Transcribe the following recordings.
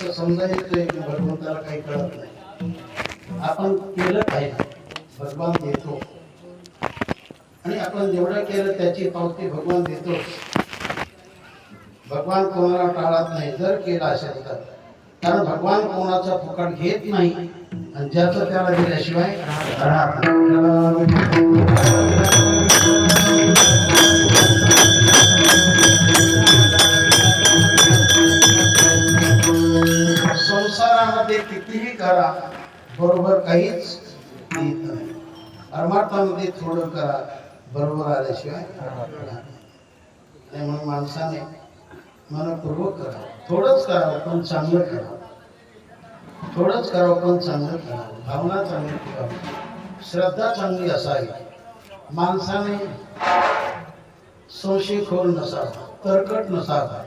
असं समजायचं की भगवंताला काही कळत नाही. आपण केलं पाहिजे, भगवान देतो आणि आपण जेवढं केलं त्याची पावती भगवान देतो. भगवान कोणाला टाळत नाही जर केलं असेल तर, कारण भगवान कोणाचा फुकट घेत नाही आणि ज्याचं त्याला दिल्याशिवाय राहत संसारामध्ये कितीही करा बरोबर काहीच येत नाही. परमार्थामध्ये थोडं करा बरोबर आल्याशिवाय म्हणून माणसाने मनपूर्वक करा. थोडंच करावं पण चांगलं करावं, थोडंच करावं पण चांगलं करावं. भावना चांगली ठेवावी, श्रद्धा चांगली असावी. माणसाने संशयखोर नसावा, तरकट नसावा,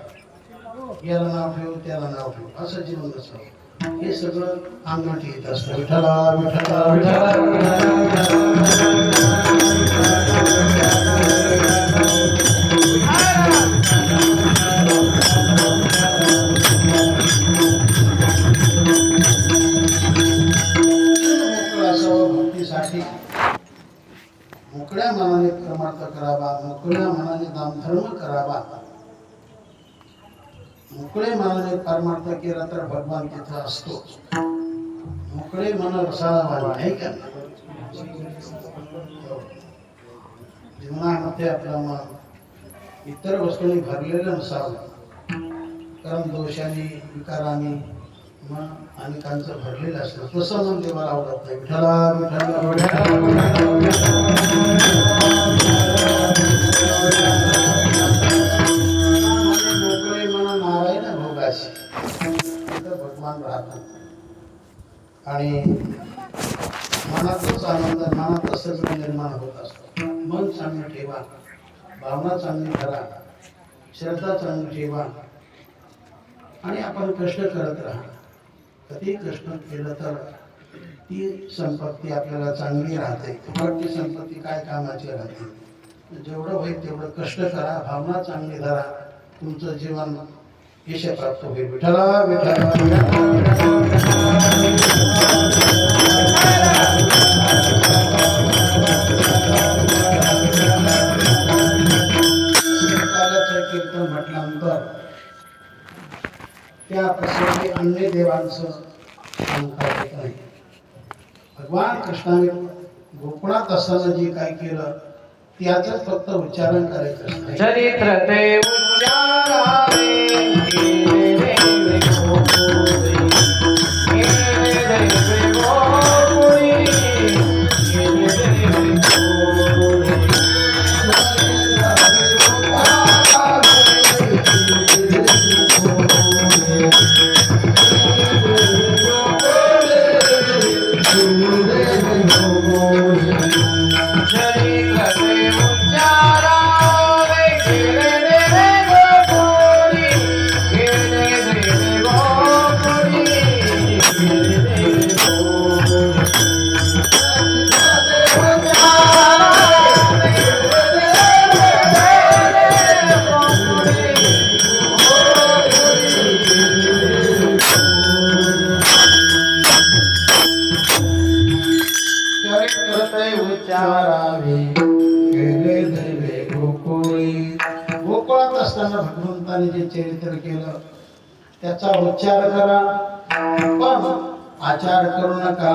याला नाव ठेवू त्याला नाव ठेवू असं जीवन नसावं. हे सगळं अंगठी येत असतं. विठ्ठला विठ्ठला विठ्ठला भक्तीसाठी मोकळ्या मनाने परमार्थ करावा, मोकळ्या मनाने दानधर्म करावा. मोकळे मनाने परमार्थ केला तर भगवान तिथे असतो. मोकळे मन रसाळा नाही का? जीवनामध्ये आपलं मन इतर वस्तूंनी भरलेलं नसावं, कारण दोषाने विकाराने मन अनेकांचं भरलेलं असतं. तसं मन देवाला आवडत नाही. विठ्ठला विठ्ठला मोकळे मन नारायण भोगाशी भगवान राहतात. आणि मनातच आनंद, मनातच सगळं निर्माण होत असतं. मन चांगलं ठेवा, भावना चांगली करा, श्रद्धा चांगली ठेवा आणि आपण कष्ट करत राहा. कधी कष्ट केलं तर ती संपत्ती आपल्याला चांगली राहते. फुकटची संपत्ती काय कामाची राहते. जेवढं होईल तेवढं कष्ट करा, भावना चांगली धरा, तुमचं जीवन यश प्राप्त होईल. विठ्ठला विठ्ठला कीर्तन म्हटल्यानंतर त्या प्रसंगी अन्य देवांचं सांगता येत नाही. भगवान कृष्णाने गोकुळात असताना जे काय केलं त्याच फक्त उच्चारण करायचं. चरित्र ते उच्चारावे गोकुळात असताना भगवंताने जे चरित्र केलं त्याचा उच्चार करा, पण आचार करू नका.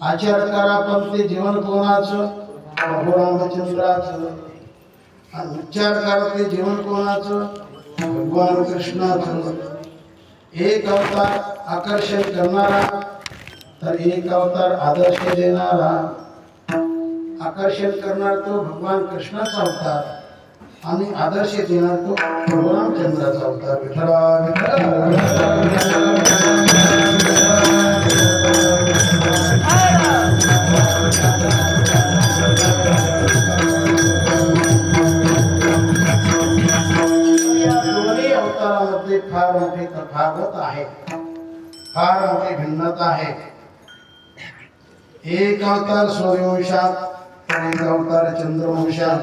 आचार करा पण ते जीवन कोणाचं? प्रभू रामचंद्राचं. आणि उच्चार करा ते जीवन कोणाचं? भगवान कृष्णाचं. एक अवतार आकर्षण करणारा तर एक अवतार आदर्श देणारा. आकर्षण करणार तो भगवान कृष्णाचा अवतार आणि आदर्श देणार तो प्रभू रामचंद्राचा अवतार. विठ्ठला दोन्ही अवतारामध्ये फार मोठी तफावत आहे, फार मोठी भिन्नता आहे. एक अवतार सूर्यवंशात तर एक अवतार चंद्रवंशात.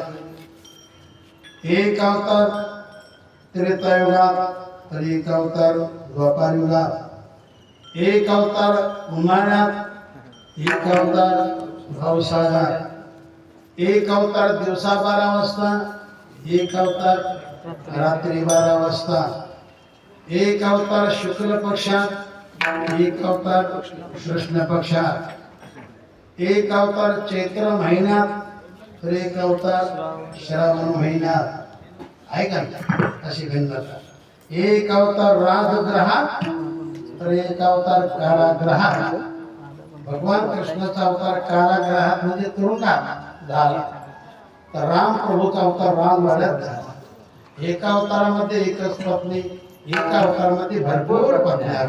एक अवतार त्रेतायुगात तर एक अवतार द्वापार युगात, एक अवतार उन्हाळ्यात, एक अवतार पावसाळ्यात, एक अवतार दिवसा 12 वाजता, एक अवतार रात्री 12 वाजता, एक अवतार शुक्ल पक्षात, एक अवतार कृष्ण पक्षात, एक अवतार चैत्र महिन्यात, तर एक अवतार श्रावण महिन्यात. आहे का अशी भिन्नता. एक अवतार राजग्रहात, तर एक अवतार कारागृहात. भगवान कृष्णाचा अवतार कारागृहात म्हणजे तुरुंगात झाला, तर राम प्रभूचा अवतार रामवाड्यात झाला. एका अवतारामध्ये एकच पत्नी, एका अवतारामध्ये भरपूर पत्न्या.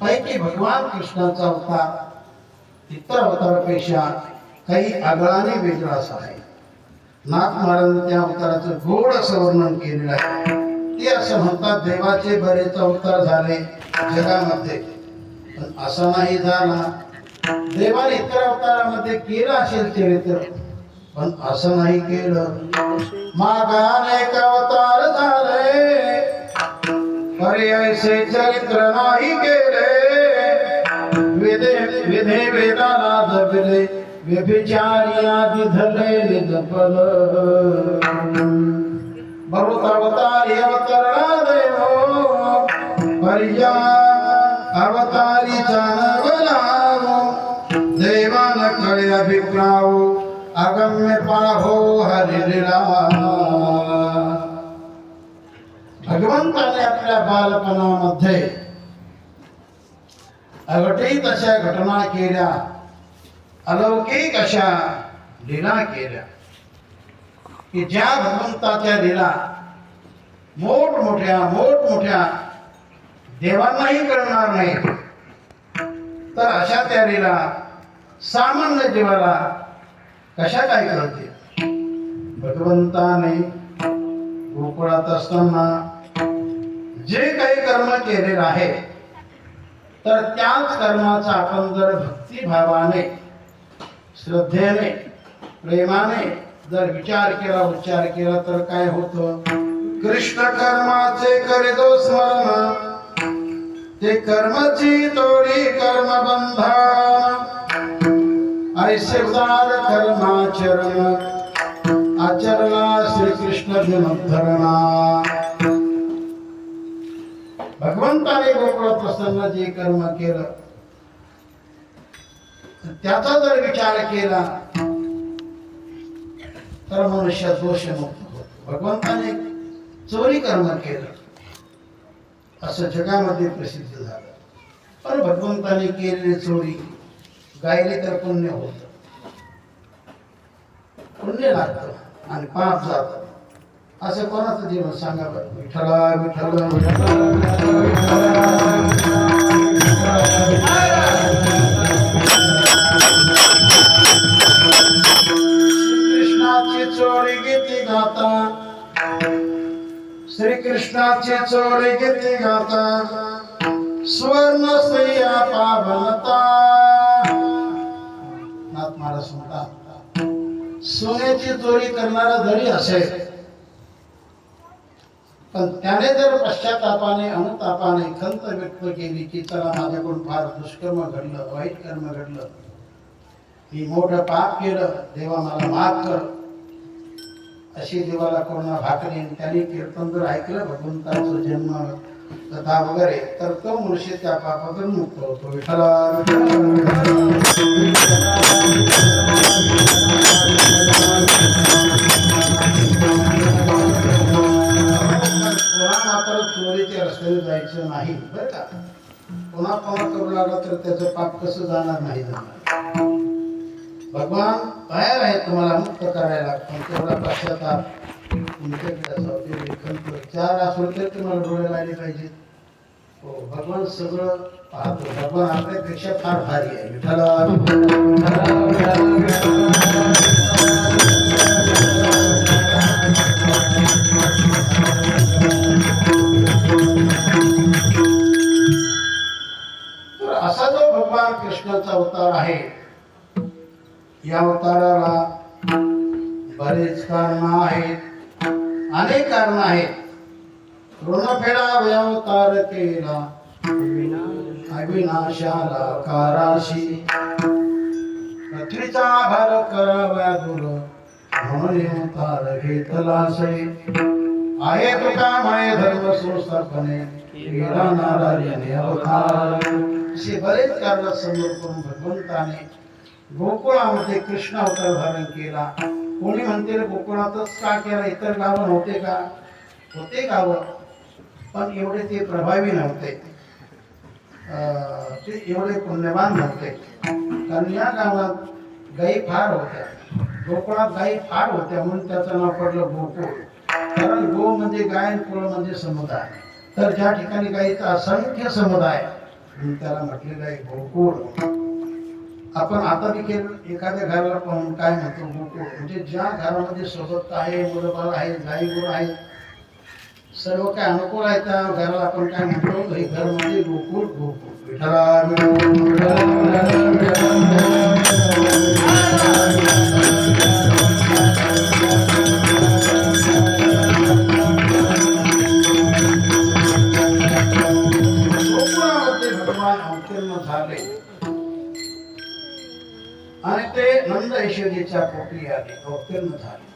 पैकी भगवान कृष्णाचा अवतार इतर अवतारापेक्षा काही आगळाने वेगळा असा आहे. नाथ महाराजांनी त्या अवताराचं गोड असं वर्णन केलेलं आहे. ते असं म्हणतात, देवाचे बरेच अवतार झाले जगामध्ये, पण असं नाही झाला. देवाने इतर अवतारामध्ये केलं असेल चरित्र, पण असं नाही केलं. मागा अनेक अवतार झाले, पर्यायचे चरित्र नाही केले. विधे वेदाला जपले, व्यभिचारी आदि धरले निजपल. बहुत अवतारी अवतरणा देव, पर्या अवतारीचा नवलाव. देवान कळे अभिप्राव, अगम्य पाहो हरिलीला. भगवंताने आपल्या बालपणामध्ये अघटित अशा घटना केल्या, अलौकिक अशा लीला केल्या की ज्या भगवंताच्या लीला मोठमोठ्या देवांनाही कळणार नाही, तर अशा त्या लीला सामान्य जीवाला कशा काय कळते. भगवंताने गोकुळात असताना जे काही कर्म केलेलं आहे, तर त्याच कर्माचा आपण जर भक्तिभावाने, श्रद्धेने, प्रेमाने जर विचार केला, उच्चार केला, तर काय होतं. कृष्ण कर्माचे करीतो स्मरण, ते कर्मची तोडी कर्म बंधन. ऐसे उदार कर्माचरण, आचरणा श्रीकृष्ण गुणधरणा. भगवंताने गोकुळात असताना जे कर्म केलं, त्याचा जर विचार केला तर मनुष्य दोषमुक्त होतो. भगवंताने चोरी कर्म केलं असं जगामध्ये प्रसिद्ध झालं, पण भगवंताने केलेली चोरी गायले तर पुण्य होत, पुण्य लागतं आणि पाप जात. असं कोणाचं जीवन सांगा बरं. विठ्ठला विठ्ठल कृष्णाची चोरी गीती गाता, श्रीकृष्णाची चोरी गीती गाता. स्वर्ण स्त्रिया पावनता. नाथ महाराज म्हणतात, सोन्याची चोरी करणारा जरी असेल, पण त्याने जर पश्चातापाने, अनुतापाने खंत व्यक्त केली की चला माझ्याकडून फार दुष्कर्म घडलं, वाईट कर्म घडलं, मी मोठं पाप केलं, देवा मला माफ कर, अशी देवाला करुणा भाकरी, त्यांनी कीर्तन जर ऐकलं भगवंताचं जन्म कथा वगैरे, तर तो मनुष्य त्या पापातून मुक्त होतो. विठ्ठला मात्र चोरीच्या रस्त्याने जायचं नाही बरं का. पुन्हा करू लागला तर त्याचं पाप कसं जाणार नाही जाणार. भगवान तयार आहे तुम्हाला मुक्त करायला, पण तेवढा पश्चाताप तुमच्याकडे असावं. चार असून तर तुम्हाला डोळे लागले पाहिजेत. हो, भगवान सगळं पाहतो. भगवान आपल्यापेक्षा फार भारी आहे. विठ्ठला आहे. या अवताराला बरेच कारण आहेत, अनेक कारण आहेत. ऋणफेडा अवतार केला अविनाशाला काराशी, पृथ्वीचा भार कराव्या दूर म्हणून अवतार घेतला से. आहे तुका माये धर्म संस्थापने केला नारायणे अवतार. असे बरेच कारण समोर करून भगवंताने गोकुळामध्ये कृष्ण अवतार धारण केला. कोणी म्हणते गोकुळातच का केला, इतर गावं नव्हते का? होते गावं, पण एवढे ते प्रभावी नव्हते, ते एवढे पुण्यवान नव्हते. कारण या गावात गायी फार होत्या, गोकुळात गायी फार होत्या, म्हणून त्याचं नाव पडलं गोकुळ. कारण गो म्हणजे गाय, कुळ म्हणजे समुदाय. तर ज्या ठिकाणी गायीचा असंख्य समुदाय म्हणून त्याला म्हटलेलं आहे गोकुळ. आपण आता देखील एखाद्या घराला पाहून काय म्हणतो? गोकुळ. म्हणजे ज्या घरामध्ये सोबत आहे, मुलंबाळ आहे, गाई गुरं आहेत, सर्व काय अनुकूल आहे, त्या घराला आपण काय म्हणतो? हे घर म्हणजे गोकुळ. गोकुळ विठ्ठला गोकुळामध्ये भगवान अवतीर्ण झाले आणि ते नंद यशोदेच्या पोटी आले, अवतीर्ण झाले.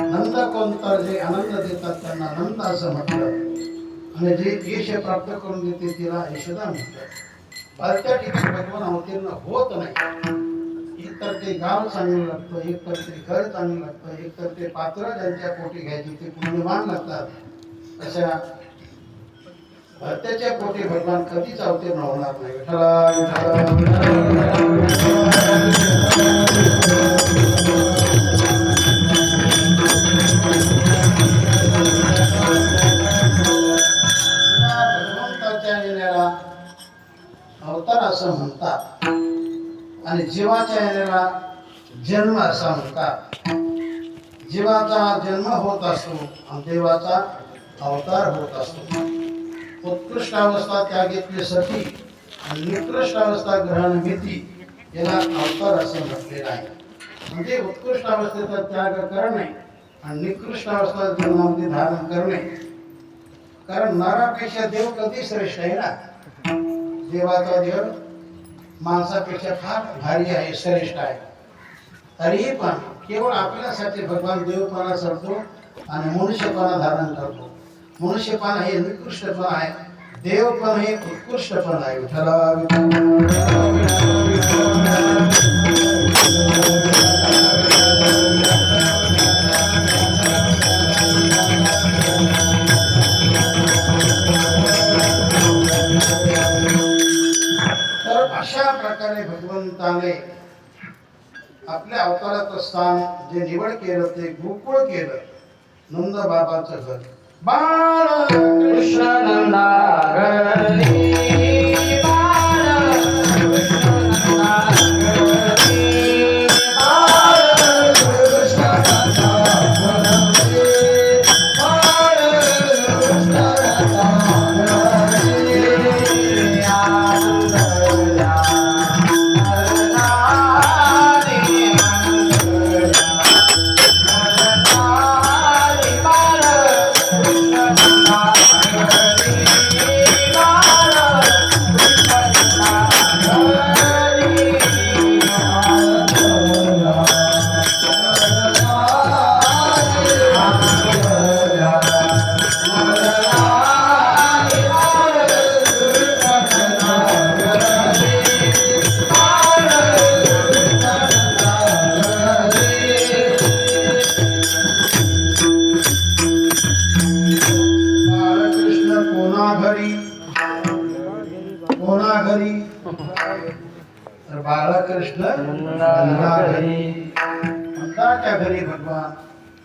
नंद कोणता? जे आनंद देतात त्यांना नंद असं म्हटलं, आणि जे यश प्राप्त करून देते तिला यशोदा म्हटलं. बऱ्याचशा ठिकाणी भगवान अवतीर्ण होत नाही. एक तर ते गाव चांगलं लागतं, एक तर ते घर चांगलं लागतं, एक तर ते पात्र ज्यांच्या पोटी घ्यायचे ते पुण्यवान लागतात. अशा भरत्याच्या पोटी भगवान कधीच अवतीर्ण होणार नाही. विठ्ठला भगवंताच्या येण्याला अवतार असं म्हणतात, आणि जीवाच्या येण्याला जन्म असा म्हणतात. जीवाचा जन्म होत असतो आणि देवाचा अवतार होत असतो. उत्कृष्ट अवस्था त्यागेतली सती आणि निकृष्ट अवस्था ग्रहण भीती, याला अवतार असं म्हटलेलं आहे. म्हणजे उत्कृष्ट अवस्थेचा त्याग करणे आणि निकृष्ट अवस्था जन्मामध्ये धारण करणे. कारण नरापेक्षा देव कधी श्रेष्ठ आहे ना. देवाचा देव माणसापेक्षा फार भारी आहे, श्रेष्ठ आहे. तरीही पण केवळ आपल्यासाठी भगवान देवपणा सोडतो आणि मनुष्यपणा धारण करतो. मनुष्यपण हे निकृष्टपण आहे, देवपण हे उत्कृष्टपण आहे. विठ्ठला तर अशा प्रकारे भगवंताने आपल्या अवताराचं स्थान जे निवड केलं ते गोकुळ केलं, नंद बाबाचं घर. बाळ कृष्ण नंदागरी, बाळ कृष्ण नंदागरी, बाळ कृष्ण नंदागरी, बाळ कृष्ण नंदागरी. आनंदया नरनारी, आनंदया नरनारी, बाळ घरी, तर बाळकृष्ण नंदा घरी. नंदाच्या घरी भगवान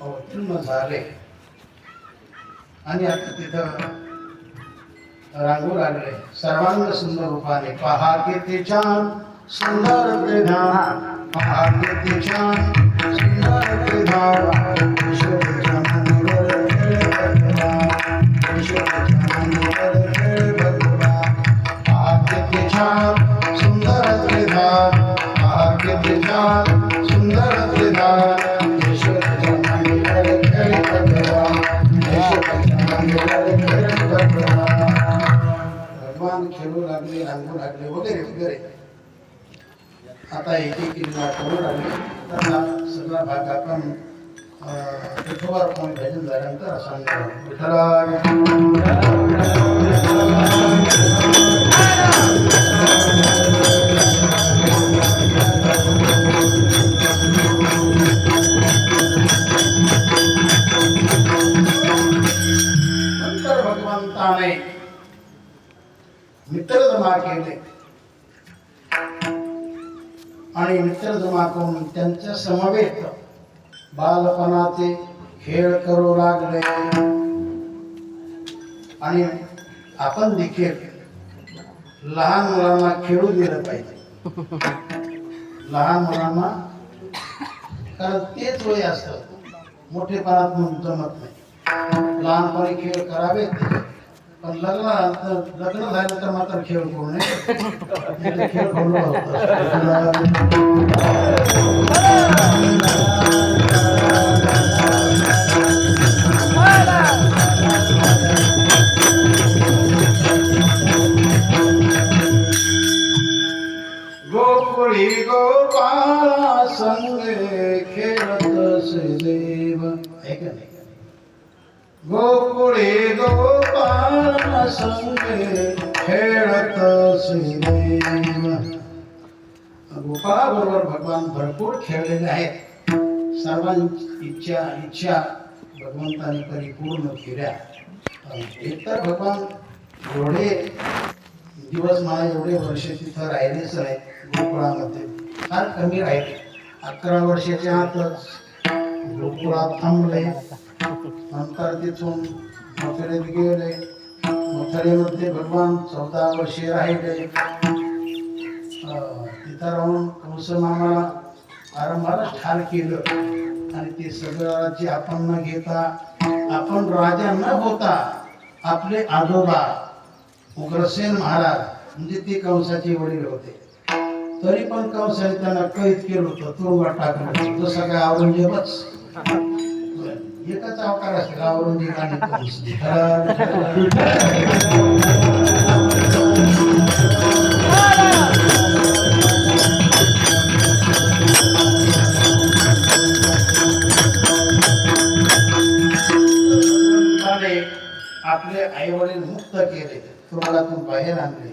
अवतीर्ण झाले आणि आता तिथं रांगू लागले सर्वांग सुंदर रूपाने. पहा किती छान सुंदर ते धाम, पहा किती छान सुंदर ते धाम. ईश्वराच्या मंदिर खेळ भगवान, ईश्वराच्या मंदिर खेळ भगवान. पहा किती छान सुंदर ते धाम, भगवान खेळू लागले, रंगू लागले वगैरे वगैरे. आता एक एक लीला करू लागले. तर हा सगळा भाग आपण विठोबावर कोणी भजन झाल्यानंतर सांगणार. नंतर भगवंताने मित्र जमा केले आणि मित्र जमा करून त्यांच्या समवेत बालपणाचे खेळ करू लागले. आणि आपण देखील लहान मुलांना खेळू दिलं पाहिजे. लहान मुलांना, कारण तेच वय असतं, मोठेपणात म्हणून जमत नाही. लहानपणी खेळ करावेत, पण लग्न झाल्यानंतर मात्र खेळ करू नये. खेळ करू गोकुळी गोपाळा संगे खेळत देव. ऐका नाही, गोकुळी गोपाळा संगे खेळत देव. गोपाळाबरोबर भगवान भरपूर खेळलेले आहेत. सर्वांची इच्छा भगवंताने परिपूर्ण केल्या. एकतर भगवान एवढे दिवस, मला एवढे वर्ष तिथं राहिलेच नाही गोकुळामध्ये, फार कमी राहिले. 11 वर्षाच्या आतच गोकुळात थांबले. नंतर तिथून मथुरेत गेले. मथुरेमध्ये भगवान 14 वर्षे राहिले. तिथं राहून कंस मामाला वारंवारच ठार केलं. आणि ते सगळं राज्य आपण न घेता, आपण राजा न होता, आपले आजोबा उग्रसेन महाराज म्हणजे ते कंसाचे वडील होते, तरी पण कंसाने त्यांना कैद केलं होतं, तुरुंगात टाकलं. जसं काय औरंगजेबच एकच अवतार असतो, औरंगजेब आणि कंस. आपले आई वडील मुक्त केले, तुरुंगातून बाहेर आणले.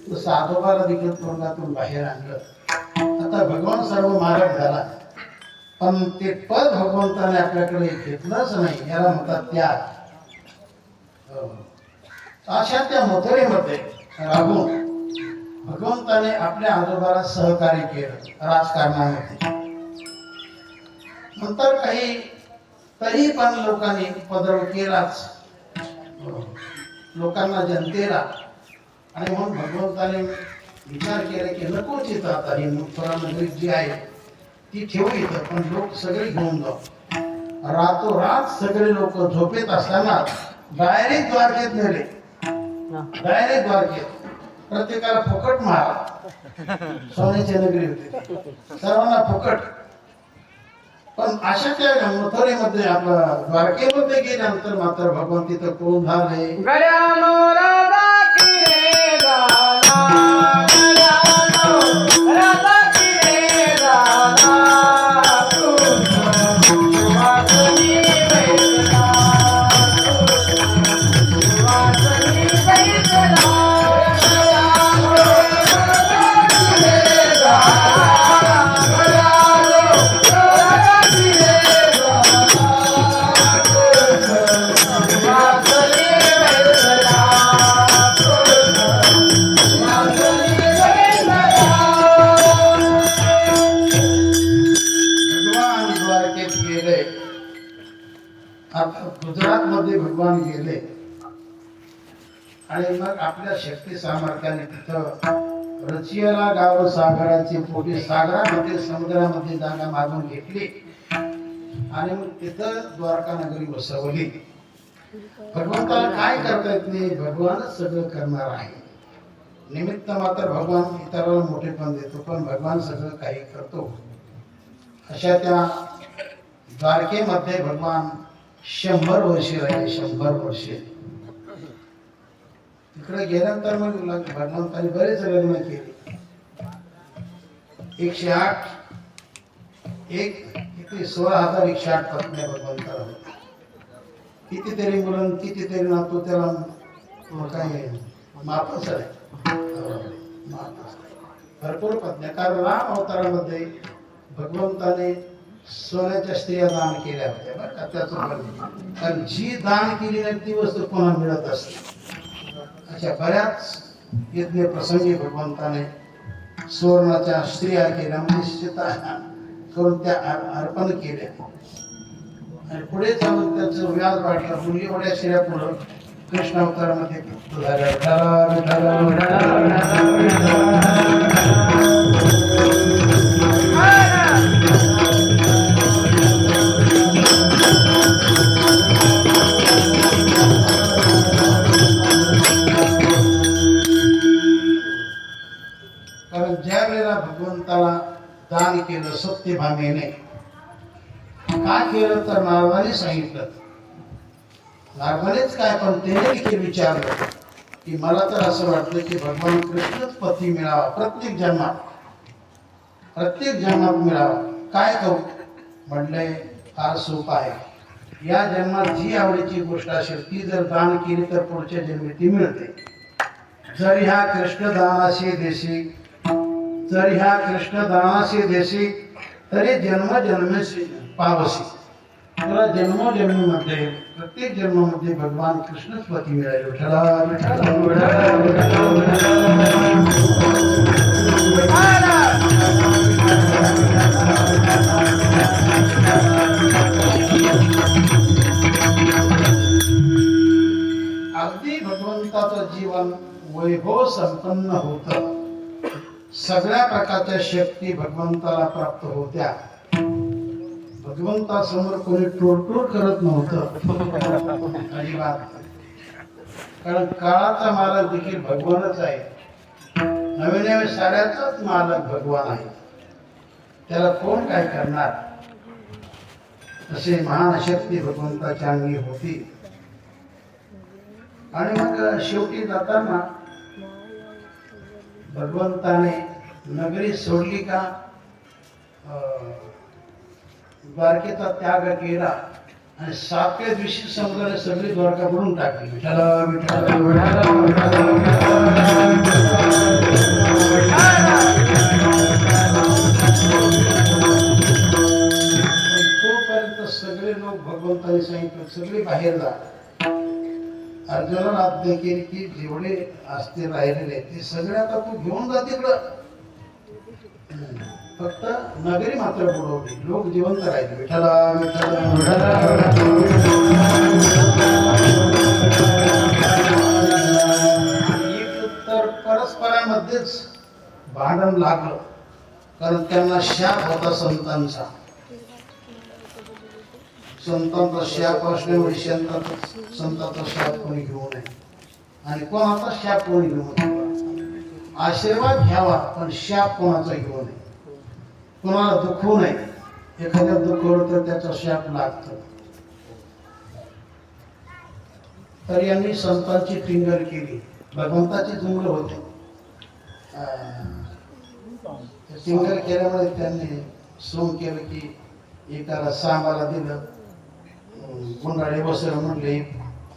तसं आजोबाला देखील तुरुंगातून बाहेर आणलं. आता भगवान सर्व मारक झाला, पण ते पद भगवंताने आपल्याकडे घेतलंच नाही. याला म्हणतात त्याग. अशा त्या मथुरेमध्ये राहून भगवंताने आपल्या आजोबाला सहकार्य केलं राजकारणामध्ये. नंतर तरी पण लोकांनी उपद्रव केलाच, लोकांना, जनतेला. आणि म्हणून भगवंताने विचार केला की नकोच इथं आता ही मथुरा नगरी जी आहे ती ठेवू इथं, पण लोक सगळे घेऊन जाऊ. रातोरात सगळे लोक झोपेत असताना डायरेक्ट द्वारकेत नेले. डायरेक्ट द्वारकेत प्रत्येकाला फुकट मारा. सोन्याची नगरी होती, सर्वांना फुकट. पण अशा त्या मथुरेमध्ये, आपल्या द्वारकेमध्ये गेल्यानंतर मात्र भगवान तिथं कोण झाले. गुजरात मध्ये भगवान गेले आणि मग आपल्या शक्ती सामर्थ्याने तिथं रचियाला गाव सागराची पोटी, सागरामध्ये समुद्रामध्ये जागा मागून घेतली आणि मग तिथं द्वारका नगरी बसवली. भगवंताला काय करता येत नाही, भगवानच सगळं करणार आहे. निमित्त मात्र भगवान इतरांना मोठेपण देतो, पण भगवान सगळं काही करतो. अशा त्या द्वारकेमध्ये भगवान 100 वर्षे राहिले. 100 वर्षे. तिकडे गेल्यानंतर मग भगवंताने बरेच लग्न केले. 108 किती 16,108 पत्न्या भगवंताला होत्या. कितीतरी मुलं कितीतरी नातू त्याला काय मापच आहे. भरपूर पत्न्या. कारण राम अवतारामध्ये भगवंताने सोन्याच्या स्त्रिया दान केल्या होत्या बरं का. त्याचं फल कारण जी दान केली नाही ती वस्तू कोणा मिळत असते. अशा बऱ्याच यज्ञ प्रसंगी भगवंताने सुवर्णाच्या स्त्रिया केल्या म्हणजे सीता करून त्या अर्पण केल्या. आणि पुढे चालून त्याचं व्याज वाढलं. मुली एवढ्या स्त्रिया पुढं कृष्ण अवतारामध्ये कारण ज्या वेळेला भगवंताला दान केलं सत्यभामेने, काय केलं तर नारदाने सांगितलं. नारदानेच काय पण त्याने देखील विचारलं की मला तर असं वाटलं की भगवान कृष्णच पती मिळावा प्रत्येक जन्मात मिळावा. काय करू म्हणले फार सोपं आहे. या जन्मात जी आवडीची गोष्ट असेल ती जर दान केली तर पुढच्या जन्मी ती मिळते. जर ह्या कृष्णदानाशी देशी तरी जन्मजन्मेशी पावसी. तुला जन्मोजन्मीमध्ये प्रत्येक जन्मामध्ये भगवान कृष्णच पती मिळाले. विठ्ठला अगदी भगवंताचं जीवन वैभव संपन्न होतं. सगळ्या प्रकारच्या शक्ती भगवंताला प्राप्त होत्या. भगवंतासमोर कोणी टोरटोर करत नव्हतं अजिबात. कारण काळाचा मालक देखील भगवानच आहे. नवीन नवीन साड्याचाच मालक भगवान आहे. त्याला कोण काय करणार. असे महान शक्ती भगवंताच्या अंगी होती. आणि मग शेवटी जाताना भगवंताने नगरी सोडली का द्वारकेचा त्याग केला आणि 7व्या दिवशी समुद्राने सगळी द्वारका भरून टाकली. विठ्ठला विठ्ठला तोपर्यंत सगळे लोक भगवंताने सांगितलं सगळे बाहेर जा. अर्जुनाला आज्ञा केली की जेवढे असते राहिलेले ते सगळे आता तू घेऊन जा तिकडं. फक्त नगरी मात्र बुडवली. लोक जिवंत राहिले. विठ्ठला विठ्ठला तर परस्परामध्येच भांडण लागलं. कारण त्यांना शाप होता संतांचा शाप असल्यामुळे संतांचा शाप कोणी घेऊ नये. आणि कोणाचा शाप कोणी घेऊ नये. आशीर्वाद घ्यावा पण शाप कोणाचा घेऊ नये. कोणाला दुखवू नये. एखाद्या दुखवलं तर त्याचा शाप लागतो. तर यांनी संतांची टिंगल केली. भगवंताची जुंगल होते. टिंगल केल्यामुळे त्यांनी सोंग केलं की एकाला सांबाला दिलं. गुंडाळे बसलं म्हणले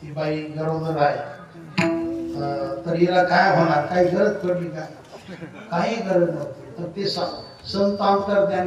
ही बाई गरोदर आहे तर हिला काय होणार. काही गरज पडली का. काही गरज नव्हती. तर ते संत अंतर्ज्ञानी